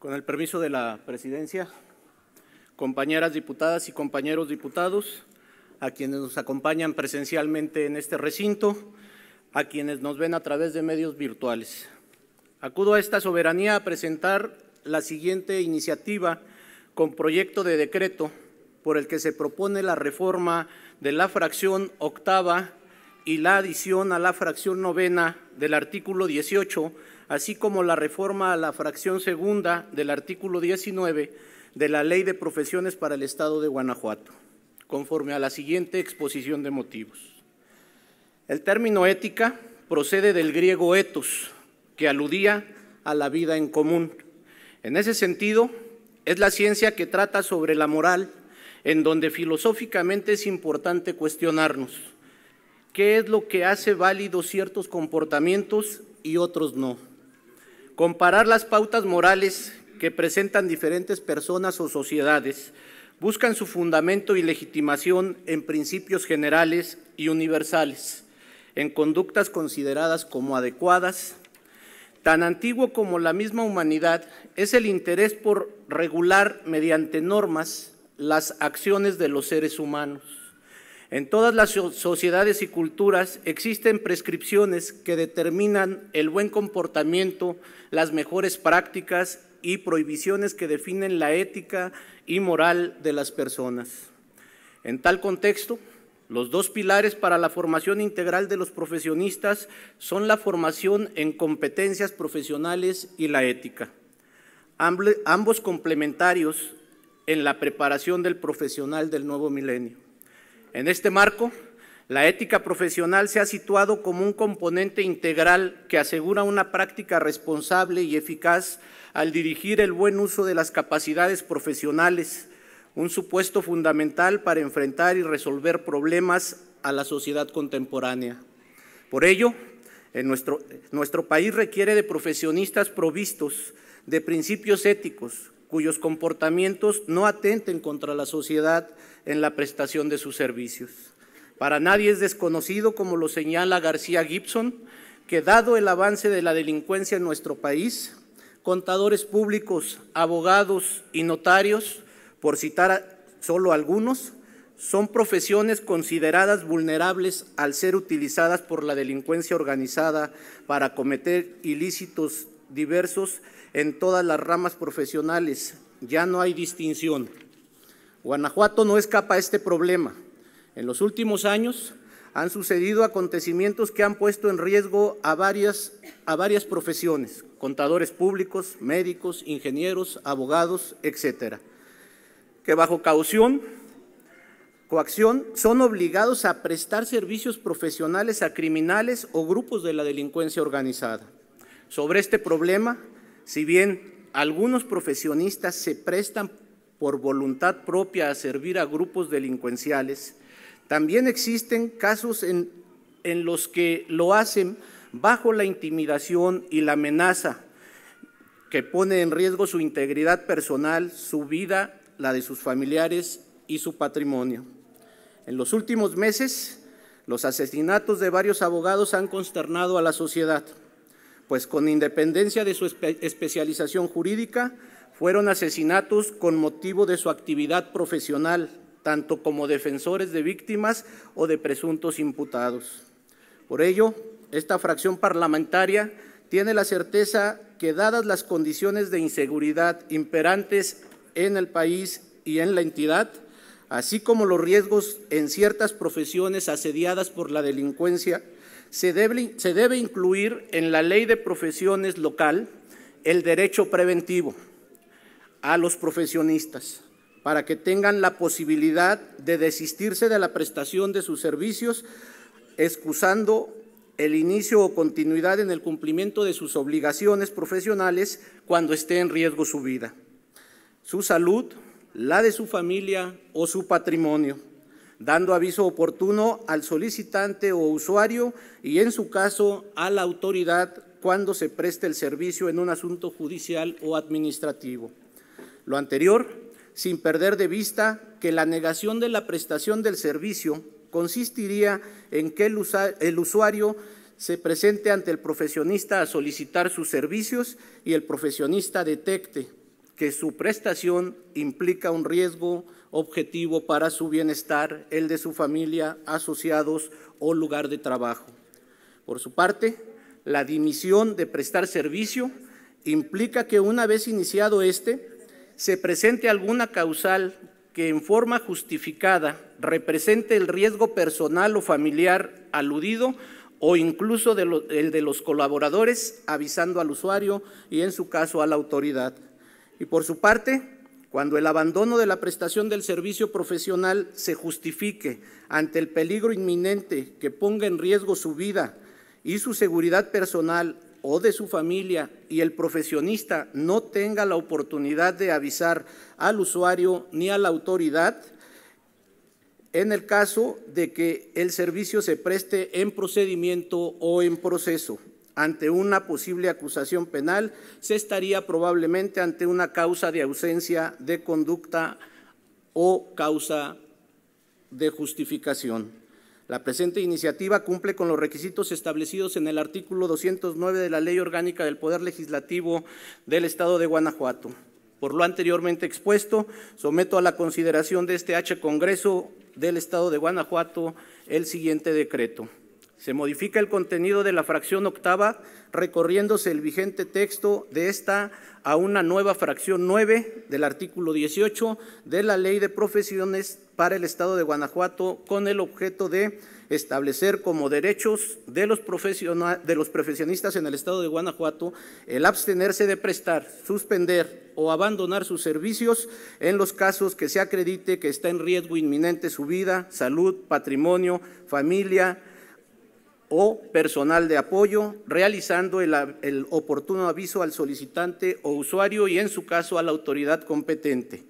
Con el permiso de la presidencia, compañeras diputadas y compañeros diputados, a quienes nos acompañan presencialmente en este recinto, a quienes nos ven a través de medios virtuales. Acudo a esta soberanía a presentar la siguiente iniciativa con proyecto de decreto por el que se propone la reforma de la fracción octava y la adición a la fracción novena del artículo 18, así como la reforma a la fracción segunda del artículo 19 de la Ley de Profesiones para el Estado de Guanajuato, conforme a la siguiente exposición de motivos. El término ética procede del griego ethos, que aludía a la vida en común. En ese sentido, es la ciencia que trata sobre la moral, en donde filosóficamente es importante cuestionarnos qué es lo que hace válidos ciertos comportamientos y otros no. Comparar las pautas morales que presentan diferentes personas o sociedades buscan su fundamento y legitimación en principios generales y universales, en conductas consideradas como adecuadas. Tan antiguo como la misma humanidad es el interés por regular mediante normas las acciones de los seres humanos. En todas las sociedades y culturas existen prescripciones que determinan el buen comportamiento, las mejores prácticas y prohibiciones que definen la ética y moral de las personas. En tal contexto, los dos pilares para la formación integral de los profesionistas son la formación en competencias profesionales y la ética, ambos complementarios en la preparación del profesional del nuevo milenio. En este marco, la ética profesional se ha situado como un componente integral que asegura una práctica responsable y eficaz al dirigir el buen uso de las capacidades profesionales, un supuesto fundamental para enfrentar y resolver problemas a la sociedad contemporánea. Por ello, nuestro país requiere de profesionistas provistos de principios éticos, cuyos comportamientos no atenten contra la sociedad en la prestación de sus servicios. Para nadie es desconocido, como lo señala García Gibson, que dado el avance de la delincuencia en nuestro país, contadores públicos, abogados y notarios, por citar solo algunos, son profesiones consideradas vulnerables al ser utilizadas por la delincuencia organizada para cometer ilícitos diversos en todas las ramas profesionales. Ya no hay distinción. Guanajuato no escapa a este problema. En los últimos años han sucedido acontecimientos que han puesto en riesgo a varias profesiones, contadores públicos, médicos, ingenieros, abogados, etcétera, que bajo coacción son obligados a prestar servicios profesionales a criminales o grupos de la delincuencia organizada. Sobre este problema, si bien algunos profesionistas se prestan por voluntad propia a servir a grupos delincuenciales, también existen casos en los que lo hacen bajo la intimidación y la amenaza, que pone en riesgo su integridad personal, su vida, la de sus familiares y su patrimonio. En los últimos meses, los asesinatos de varios abogados han consternado a la sociedad, pues con independencia de su especialización jurídica, fueron asesinatos con motivo de su actividad profesional, tanto como defensores de víctimas o de presuntos imputados. Por ello, esta fracción parlamentaria tiene la certeza que, dadas las condiciones de inseguridad imperantes en el país y en la entidad, así como los riesgos en ciertas profesiones asediadas por la delincuencia, se debe incluir en la Ley de Profesiones local el derecho preventivo a los profesionistas, para que tengan la posibilidad de desistirse de la prestación de sus servicios, excusando el inicio o continuidad en el cumplimiento de sus obligaciones profesionales cuando esté en riesgo su vida, su salud, la de su familia o su patrimonio, dando aviso oportuno al solicitante o usuario y, en su caso, a la autoridad cuando se preste el servicio en un asunto judicial o administrativo. Lo anterior, sin perder de vista que la negación de la prestación del servicio consistiría en que el usuario se presente ante el profesionista a solicitar sus servicios y el profesionista detecte que su prestación implica un riesgo objetivo para su bienestar, el de su familia, asociados o lugar de trabajo. Por su parte, la dimisión de prestar servicio implica que una vez iniciado se presente alguna causal que en forma justificada represente el riesgo personal o familiar aludido o incluso el de los colaboradores, avisando al usuario y en su caso a la autoridad. Y por su parte, cuando el abandono de la prestación del servicio profesional se justifique ante el peligro inminente que ponga en riesgo su vida y su seguridad personal o de su familia y el profesionista no tenga la oportunidad de avisar al usuario ni a la autoridad, en el caso de que el servicio se preste en procedimiento o en proceso, ante una posible acusación penal, se estaría probablemente ante una causa de ausencia de conducta o causa de justificación. La presente iniciativa cumple con los requisitos establecidos en el artículo 209 de la Ley Orgánica del Poder Legislativo del Estado de Guanajuato. Por lo anteriormente expuesto, someto a la consideración de este Congreso del Estado de Guanajuato el siguiente decreto. Se modifica el contenido de la fracción octava, recorriéndose el vigente texto de esta a una nueva fracción 9 del artículo 18 de la Ley de Profesiones para el Estado de Guanajuato, con el objeto de establecer como derechos de los profesionistas en el Estado de Guanajuato el abstenerse de prestar, suspender o abandonar sus servicios en los casos que se acredite que está en riesgo inminente su vida, salud, patrimonio, familia o personal de apoyo, realizando el oportuno aviso al solicitante o usuario y en su caso a la autoridad competente.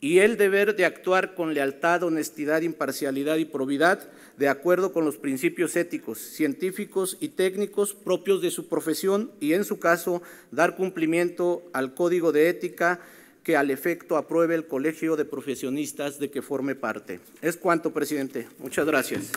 Y el deber de actuar con lealtad, honestidad, imparcialidad y probidad, de acuerdo con los principios éticos, científicos y técnicos propios de su profesión y, en su caso, dar cumplimiento al Código de Ética que al efecto apruebe el Colegio de Profesionistas de que forme parte. Es cuanto, presidente. Muchas gracias.